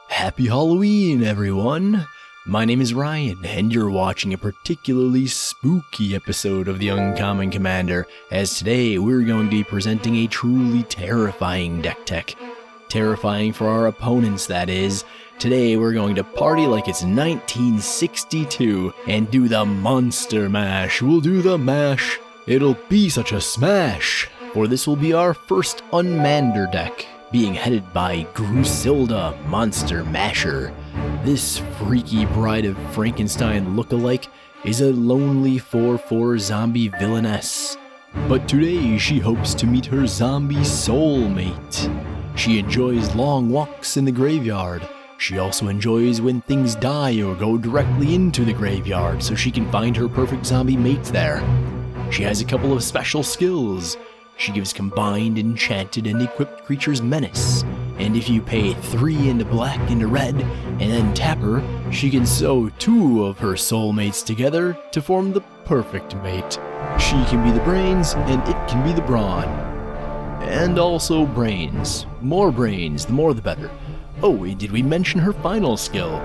Happy Halloween, everyone! My name is Ryan, and you're watching a particularly spooky episode of The Uncommon Commander, as today we're going to be presenting a truly terrifying deck tech. Terrifying for our opponents, that is. Today we're going to party like it's 1962 and do the Monster Mash. We'll do the mash. It'll be such a smash! For this will be our first Unmander deck, being headed by Grusilda, Monster Masher. This freaky bride of Frankenstein lookalike is a lonely 4/4 zombie villainess. But today she hopes to meet her zombie soulmate. She enjoys long walks in the graveyard. She also enjoys when things die or go directly into the graveyard so she can find her perfect zombie mate there. She has a couple of special skills. She gives combined, enchanted, and equipped creatures menace, and if you pay 3 into black into red, and then tap her, she can sew 2 of her soulmates together to form the perfect mate. She can be the brains, and it can be the brawn. And also brains. More brains, the more the better. Oh, and did we mention her final skill?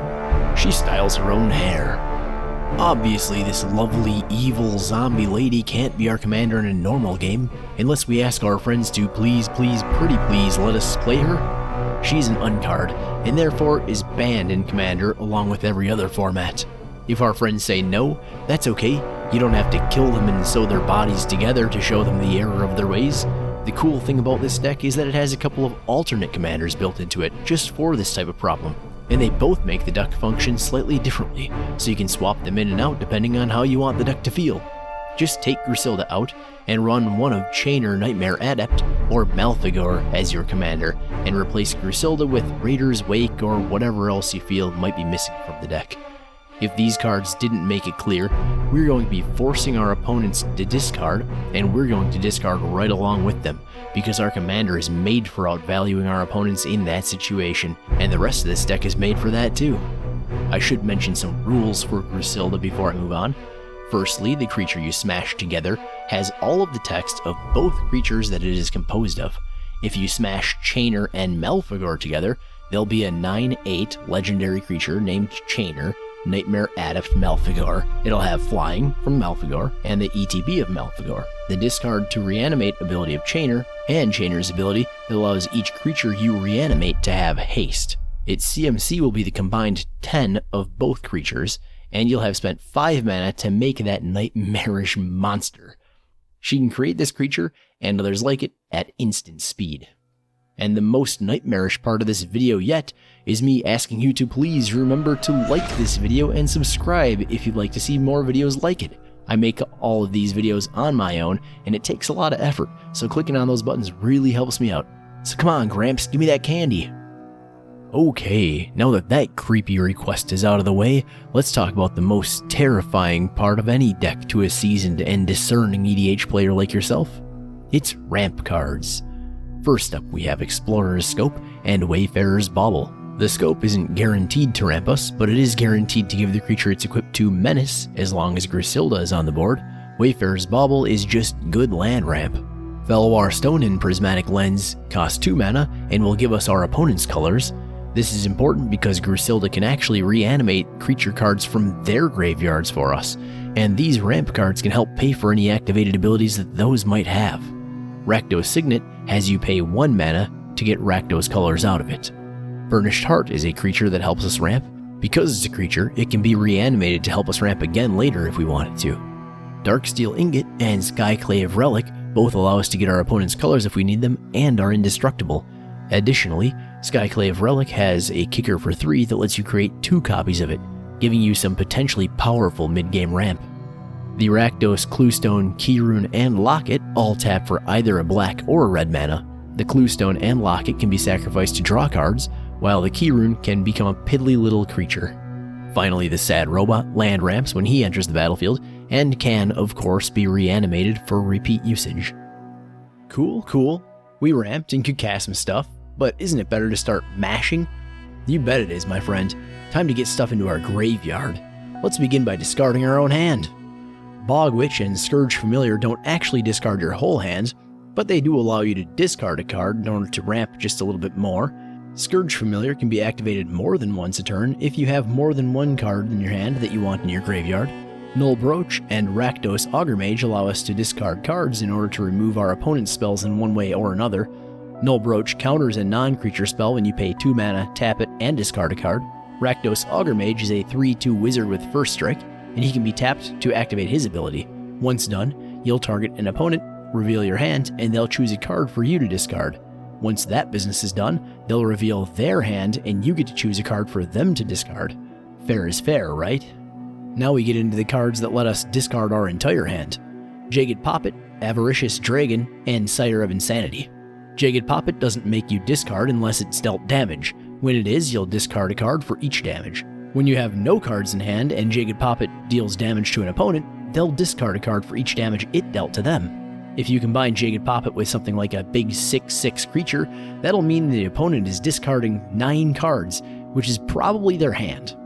She styles her own hair. Obviously, this lovely, evil zombie lady can't be our commander in a normal game, unless we ask our friends to please, pretty please let us play her. She's an uncard, and therefore is banned in Commander along with every other format. If our friends say no, that's okay. You don't have to kill them and sew their bodies together to show them the error of their ways. The cool thing about this deck is that it has a couple of alternate commanders built into it, just for this type of problem. And they both make the deck function slightly differently, so you can swap them in and out depending on how you want the deck to feel. Just take Grusilda out and run one of Chainer Nightmare Adept or Malfigor as your commander, and replace Grusilda with Raider's Wake or whatever else you feel might be missing from the deck. If these cards didn't make it clear, we're going to be forcing our opponents to discard, and we're going to discard right along with them, because our commander is made for outvaluing our opponents in that situation, and the rest of this deck is made for that too. I should mention some rules for Grusilda before I move on. Firstly, the creature you smash together has all of the text of both creatures that it is composed of. If you smash Chainer and Malfigor together, there'll be a 9/8 legendary creature named Chainer, Nightmare Adept Malfigor. It'll have Flying from Malfigor and the ETB of Malfigor. The discard to reanimate ability of Chainer, and Chainer's ability that allows each creature you reanimate to have haste. Its CMC will be the combined 10 of both creatures, and you'll have spent 5 mana to make that nightmarish monster. She can create this creature and others like it at instant speed. And the most nightmarish part of this video yet is me asking you to please remember to like this video and subscribe if you'd like to see more videos like it. I make all of these videos on my own, and it takes a lot of effort, so clicking on those buttons really helps me out. So come on, Gramps, give me that candy. Okay, now that creepy request is out of the way, let's talk about the most terrifying part of any deck to a seasoned and discerning EDH player like yourself. It's ramp cards. First up, we have Explorer's Scope and Wayfarer's Bauble. The scope isn't guaranteed to ramp us, but it is guaranteed to give the creature it's equipped to menace as long as Grusilda is on the board. Wayfarer's Bauble is just good land ramp. Felwar Stone and Prismatic Lens cost 2 mana and will give us our opponent's colors. This is important because Grusilda can actually reanimate creature cards from their graveyards for us, and these ramp cards can help pay for any activated abilities that those might have. Rakdos Signet has you pay 1 mana to get Rakdos colors out of it. Burnished Heart is a creature that helps us ramp. Because it's a creature, it can be reanimated to help us ramp again later if we wanted to. Darksteel Ingot and Skyclave Relic both allow us to get our opponent's colors if we need them and are indestructible. Additionally, Skyclave Relic has a kicker for 3 that lets you create 2 copies of it, giving you some potentially powerful mid-game ramp. The Rakdos, Cluestone, Keyrune, and Locket all tap for either a black or a red mana. The Cluestone and Locket can be sacrificed to draw cards, while the Keyrune can become a piddly little creature. Finally, the Sad Robot land ramps when he enters the battlefield, and can, of course, be reanimated for repeat usage. Cool. We ramped and could cast some stuff, but isn't it better to start mashing? You bet it is, my friend. Time to get stuff into our graveyard. Let's begin by discarding our own hand. Bog Witch and Scourge Familiar don't actually discard your whole hand. but they do allow you to discard a card in order to ramp just a little bit more. Scourge Familiar can be activated more than once a turn if you have more than one card in your hand that you want in your graveyard. Null Brooch and Rakdos Augermage allow us to discard cards in order to remove our opponent's spells in one way or another. Null Brooch counters a non-creature spell when you pay 2 mana, tap it, and discard a card. Rakdos Augermage is a 3/2 wizard with first strike, and he can be tapped to activate his ability. Once done, you'll target an opponent, reveal your hand, and they'll choose a card for you to discard. Once that business is done, they'll reveal their hand, and you get to choose a card for them to discard. Fair is fair, right? Now we get into the cards that let us discard our entire hand. Jagged Poppet, Avaricious Dragon, and Sire of Insanity. Jagged Poppet doesn't make you discard unless it's dealt damage. When it is, you'll discard a card for each damage. When you have no cards in hand and Jagged Poppet deals damage to an opponent, they'll discard a card for each damage it dealt to them. If you combine Jagged Poppet with something like a big 6/6 creature, that'll mean the opponent is discarding 9 cards, which is probably their hand.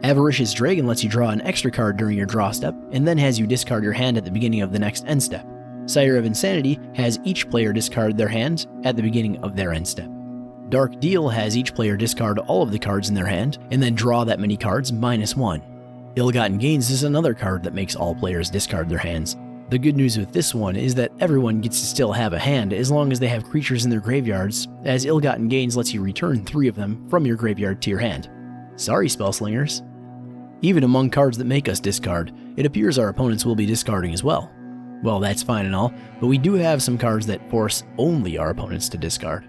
Avaricious Dragon lets you draw an extra card during your draw step, and then has you discard your hand at the beginning of the next end step. Sire of Insanity has each player discard their hand at the beginning of their end step. Dark Deal has each player discard all of the cards in their hand, and then draw that many cards -1. Ill-Gotten Gains is another card that makes all players discard their hands. The good news with this one is that everyone gets to still have a hand as long as they have creatures in their graveyards, as Ill-Gotten Gains lets you return 3 of them from your graveyard to your hand. Sorry, Spellslingers. Even among cards that make us discard, it appears our opponents will be discarding as well. Well, that's fine and all, but we do have some cards that force only our opponents to discard.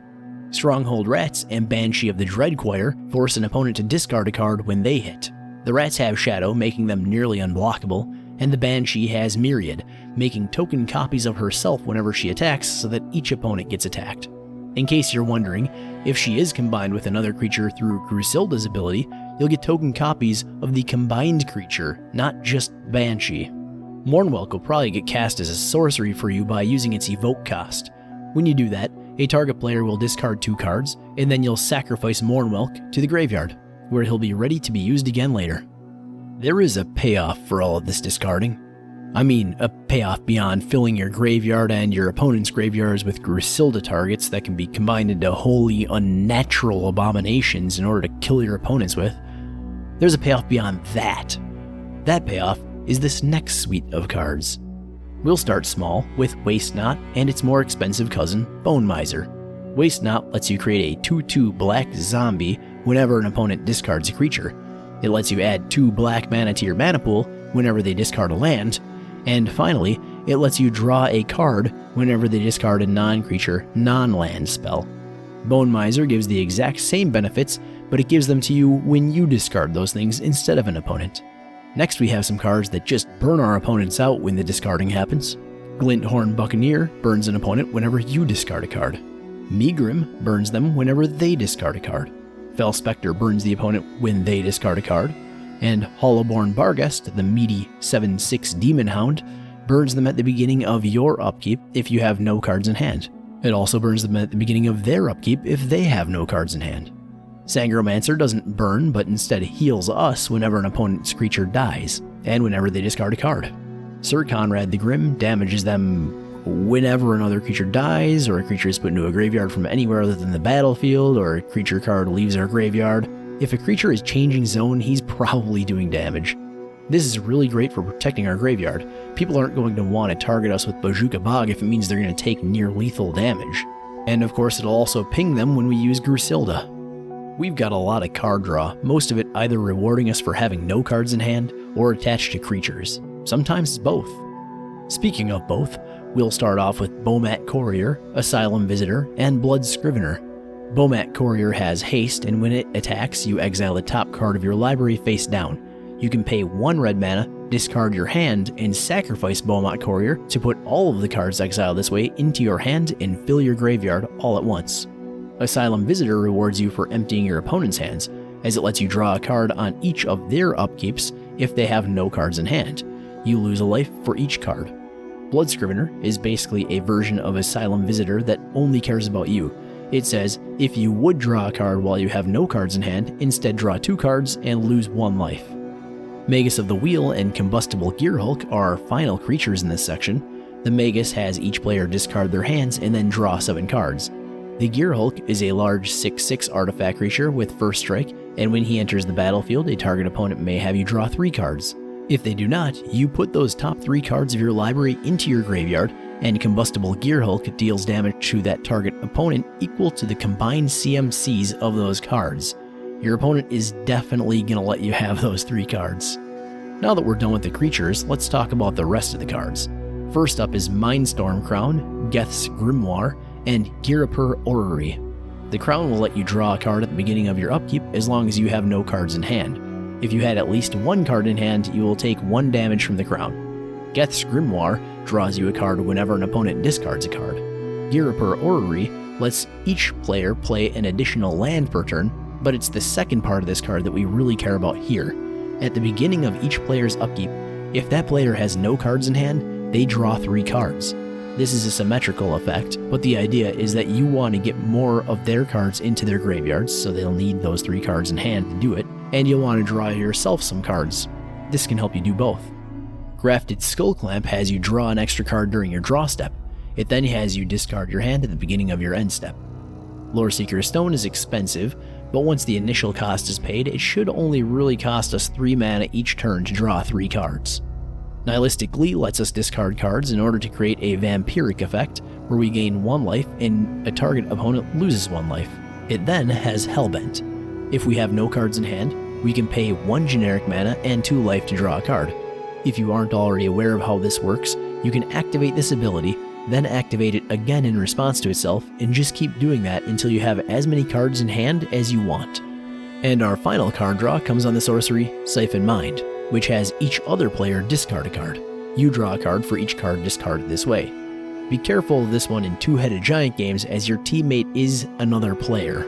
Stronghold Rats and Banshee of the Dread Choir force an opponent to discard a card when they hit. The Rats have Shadow, making them nearly unblockable, and the Banshee has Myriad, making token copies of herself whenever she attacks so that each opponent gets attacked. In case you're wondering, if she is combined with another creature through Grusilda's ability, you'll get token copies of the combined creature, not just Banshee. Mournwelk will probably get cast as a sorcery for you by using its evoke cost. When you do that, a target player will discard 2 cards, and then you'll sacrifice Mournwelk to the graveyard, where he'll be ready to be used again later. There is a payoff for all of this discarding. I mean, a payoff beyond filling your graveyard and your opponent's graveyards with Grusilda targets that can be combined into wholly unnatural abominations in order to kill your opponents with. There's a payoff beyond that. That payoff is this next suite of cards. We'll start small with Waste Not and its more expensive cousin, Bone Miser. Waste Not lets you create a 2/2 black zombie whenever an opponent discards a creature. It lets you add 2 black mana to your mana pool whenever they discard a land, and finally, it lets you draw a card whenever they discard a non-creature, non-land spell. Bone Miser gives the exact same benefits, but it gives them to you when you discard those things instead of an opponent. Next we have some cards that just burn our opponents out when the discarding happens. Glinthorn Buccaneer burns an opponent whenever you discard a card. Megrim burns them whenever they discard a card. Fel Spectre burns the opponent when they discard a card. And Hollowborn Barghest, the meaty 7/6 Demon Hound, burns them at the beginning of your upkeep if you have no cards in hand. It also burns them at the beginning of their upkeep if they have no cards in hand. Sangromancer doesn't burn, but instead heals us whenever an opponent's creature dies, and whenever they discard a card. Sir Conrad the Grim damages them whenever another creature dies, or a creature is put into a graveyard from anywhere other than the battlefield, or a creature card leaves our graveyard. If a creature is changing zone, he's probably doing damage. This is really great for protecting our graveyard. People aren't going to want to target us with Bojuka Bog if it means they're going to take near lethal damage. And of course it'll also ping them when we use Grusilda. We've got a lot of card draw, most of it either rewarding us for having no cards in hand or attached to creatures. Sometimes it's both. Speaking of both, we'll start off with Bomat Courier, Asylum Visitor, and Blood Scrivener. Bomat Courier has haste, and when it attacks, you exile the top card of your library face down. You can pay 1 red mana, discard your hand, and sacrifice Bomat Courier to put all of the cards exiled this way into your hand and fill your graveyard all at once. Asylum Visitor rewards you for emptying your opponent's hands, as it lets you draw a card on each of their upkeeps if they have no cards in hand. You lose a life for each card. Blood Scrivener is basically a version of Asylum Visitor that only cares about you. It says, if you would draw a card while you have no cards in hand, instead draw 2 cards and lose 1 life. Magus of the Wheel and Combustible Gearhulk are our final creatures in this section. The Magus has each player discard their hands and then draw 7 cards. The Gear Hulk is a large 6/6 artifact creature with first strike, and when he enters the battlefield, a target opponent may have you draw 3 cards. If they do not, you put those top 3 cards of your library into your graveyard, and Combustible Gear Hulk deals damage to that target opponent equal to the combined CMCs of those cards. Your opponent is definitely going to let you have those 3 cards. Now that we're done with the creatures, let's talk about the rest of the cards. First up is Mindstorm Crown, Geth's Grimoire, and Girapur Orrery. The Crown will let you draw a card at the beginning of your upkeep as long as you have no cards in hand. If you had at least 1 card in hand, you will take 1 damage from the Crown. Geth's Grimoire draws you a card whenever an opponent discards a card. Girapur Orrery lets each player play an additional land per turn, but it's the second part of this card that we really care about here. At the beginning of each player's upkeep, if that player has no cards in hand, they draw 3 cards. This is a symmetrical effect, but the idea is that you want to get more of their cards into their graveyards, so they'll need those 3 cards in hand to do it, and you'll want to draw yourself some cards. This can help you do both. Grafted Skull Clamp has you draw an extra card during your draw step. It then has you discard your hand at the beginning of your end step. Loreseeker Stone is expensive, but once the initial cost is paid, it should only really cost us 3 mana each turn to draw 3 cards. Nihilistic Glee lets us discard cards in order to create a vampiric effect, where we gain 1 life and a target opponent loses 1 life. It then has Hellbent. If we have no cards in hand, we can pay 1 generic mana and 2 life to draw a card. If you aren't already aware of how this works, you can activate this ability, then activate it again in response to itself, and just keep doing that until you have as many cards in hand as you want. And our final card draw comes on the sorcery Siphon Mind, which has each other player discard a card. You draw a card for each card discarded this way. Be careful of this one in 2-headed giant games, as your teammate is another player.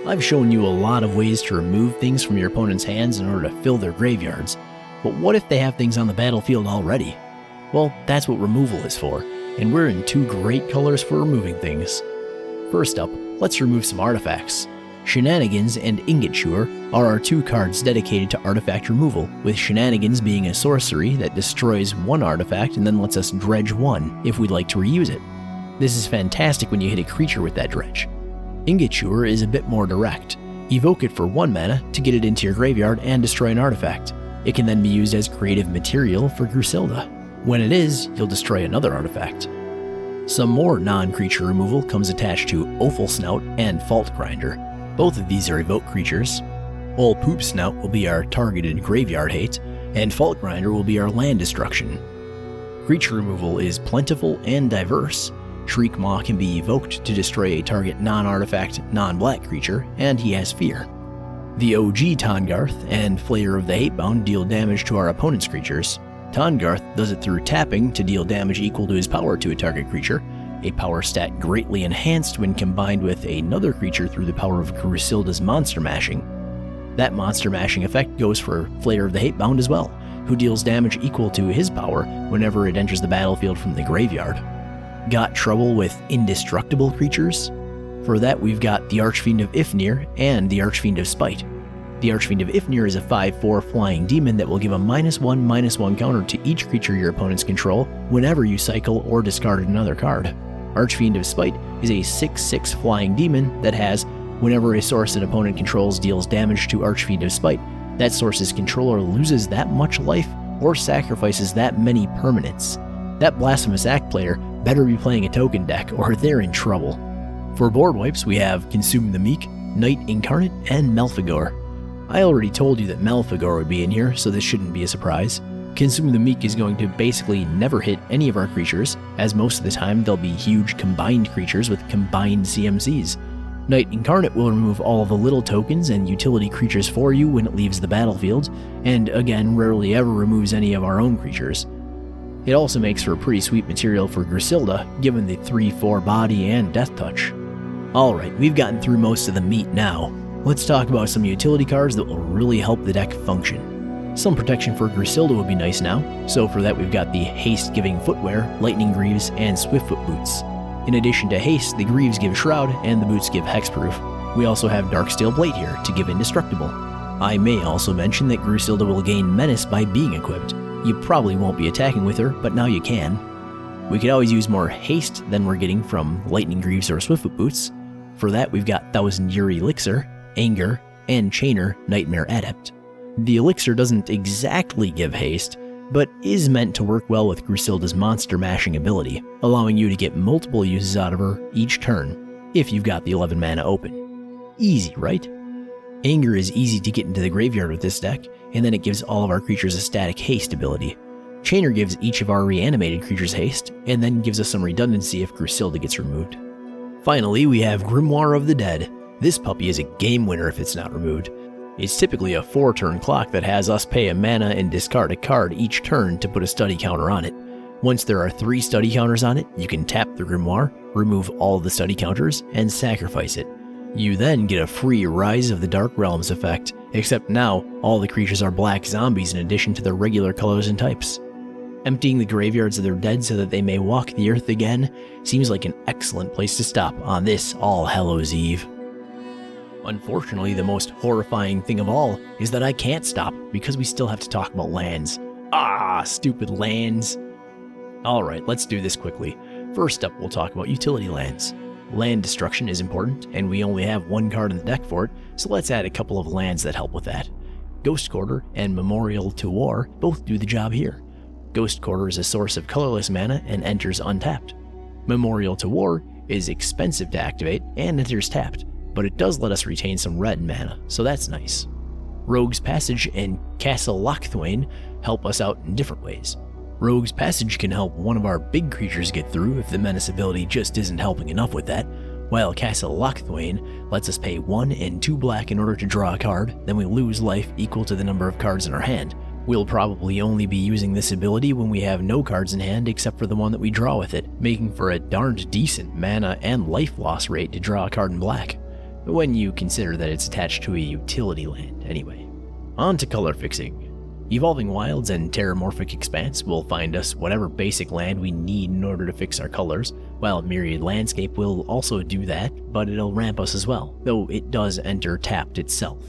I've shown you a lot of ways to remove things from your opponent's hands in order to fill their graveyards, but what if they have things on the battlefield already? Well, that's what removal is for, and we're in 2 great colors for removing things. First up, let's remove some artifacts. Shenanigans and Ingot Chewer are our 2 cards dedicated to artifact removal, with Shenanigans being a sorcery that destroys 1 artifact and then lets us dredge 1 if we'd like to reuse it. This is fantastic when you hit a creature with that dredge. Ingot Chewer is a bit more direct. Evoke it for 1 mana to get it into your graveyard and destroy an artifact. It can then be used as creative material for Grusilda. When it is, you'll destroy another artifact. Some more non-creature removal comes attached to Offal Snout and Fault Grinder. Both of these are evoke creatures. Ol Poop Snout will be our targeted graveyard hate, and Fault Grinder will be our land destruction. Creature removal is plentiful and diverse. Shriek Maw can be evoked to destroy a target non-artifact, non-black creature, and he has fear. The OG Tahngarth and Flayer of the Hatebound deal damage to our opponent's creatures. Tahngarth does it through tapping to deal damage equal to his power to a target creature, a power stat greatly enhanced when combined with another creature through the power of Grusilda's Monster Mashing. That Monster Mashing effect goes for Flayer of the Hatebound as well, who deals damage equal to his power whenever it enters the battlefield from the graveyard. Got trouble with indestructible creatures? For that we've got the Archfiend of Ifnir and the Archfiend of Spite. The Archfiend of Ifnir is a 5/4 flying demon that will give a -1/-1 counter to each creature your opponents control whenever you cycle or discard another card. Archfiend of Spite is a 6/6 flying demon that has, whenever a source an opponent controls deals damage to Archfiend of Spite, that source's controller loses that much life or sacrifices that many permanents. That Blasphemous Act player better be playing a token deck or they're in trouble. For board wipes, we have Consume the Meek, Knight Incarnate, and Malfegor. I already told you that Malfegor would be in here, so this shouldn't be a surprise. Consume the Meek is going to basically never hit any of our creatures, as most of the time they'll be huge combined creatures with combined CMCs. Knight Incarnate will remove all of the little tokens and utility creatures for you when it leaves the battlefield, and again rarely ever removes any of our own creatures. It also makes for pretty sweet material for Grusilda, given the 3/4 body and death touch. Alright, we've gotten through most of the meat now. Let's talk about some utility cards that will really help the deck function. Some protection for Grusilda would be nice now, so for that we've got the haste-giving footwear, lightning greaves, and swiftfoot boots. In addition to haste, the greaves give shroud, and the boots give hexproof. We also have Darksteel Blade here to give indestructible. I may also mention that Grusilda will gain menace by being equipped. You probably won't be attacking with her, but now you can. We could always use more haste than we're getting from Lightning Greaves or Swiftfoot Boots. For that, we've got Thousand Year Elixir, Anger, and Chainer Nightmare Adept. The Elixir doesn't exactly give haste, but is meant to work well with Grusilda's monster mashing ability, allowing you to get multiple uses out of her each turn, if you've got the 11 mana open. Easy, right? Anger is easy to get into the graveyard with this deck, and then it gives all of our creatures a static haste ability. Chainer gives each of our reanimated creatures haste, and then gives us some redundancy if Grusilda gets removed. Finally, we have Grimoire of the Dead. This puppy is a game winner if it's not removed. It's typically a 4-turn clock that has us pay a mana and discard a card each turn to put a study counter on it. Once there are 3 study counters on it, you can tap the Grimoire, remove all the study counters, and sacrifice it. You then get a free Rise of the Dark Realms effect, except now all the creatures are black zombies in addition to their regular colors and types. Emptying the graveyards of their dead so that they may walk the earth again seems like an excellent place to stop on this All Hallows Eve. Unfortunately, the most horrifying thing of all is that I can't stop because we still have to talk about lands. Ah, stupid lands. Alright, let's do this quickly. First up, we'll talk about utility lands. Land destruction is important, and we only have 1 card in the deck for it, so let's add a couple of lands that help with that. Ghost Quarter and Memorial to War both do the job here. Ghost Quarter is a source of colorless mana and enters untapped. Memorial to War is expensive to activate and enters tapped, but it does let us retain some red mana, so that's nice. Rogue's Passage and Castle Lochthwain help us out in different ways. Rogue's Passage can help one of our big creatures get through if the menace ability just isn't helping enough with that, while Castle Lochthwain lets us pay 1 and 2 black in order to draw a card, then we lose life equal to the number of cards in our hand. We'll probably only be using this ability when we have no cards in hand except for the one that we draw with it, making for a darned decent mana and life loss rate to draw a card in black, when you consider that it's attached to a utility land anyway. On to color fixing. Evolving Wilds and Terramorphic Expanse will find us whatever basic land we need in order to fix our colors, while Myriad Landscape will also do that, but it'll ramp us as well, though it does enter tapped itself.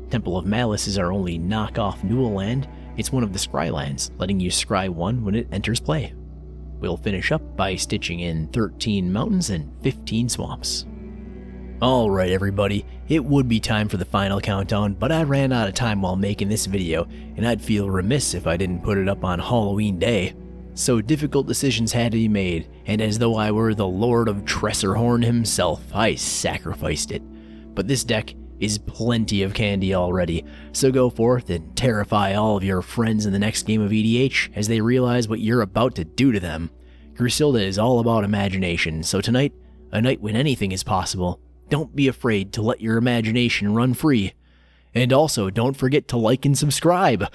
Temple of Malice is our only knockoff dual land. It's one of the scry lands, letting you scry 1 when it enters play. We'll finish up by stitching in 13 mountains and 15 swamps. Alright everybody, it would be time for the final countdown, but I ran out of time while making this video, and I'd feel remiss if I didn't put it up on Halloween Day. So difficult decisions had to be made, and as though I were the Lord of Tressorhorn himself, I sacrificed it. But this deck is plenty of candy already, so go forth and terrify all of your friends in the next game of EDH as they realize what you're about to do to them. Grusilda is all about imagination, so tonight, a night when anything is possible, don't be afraid to let your imagination run free. And also, don't forget to like and subscribe.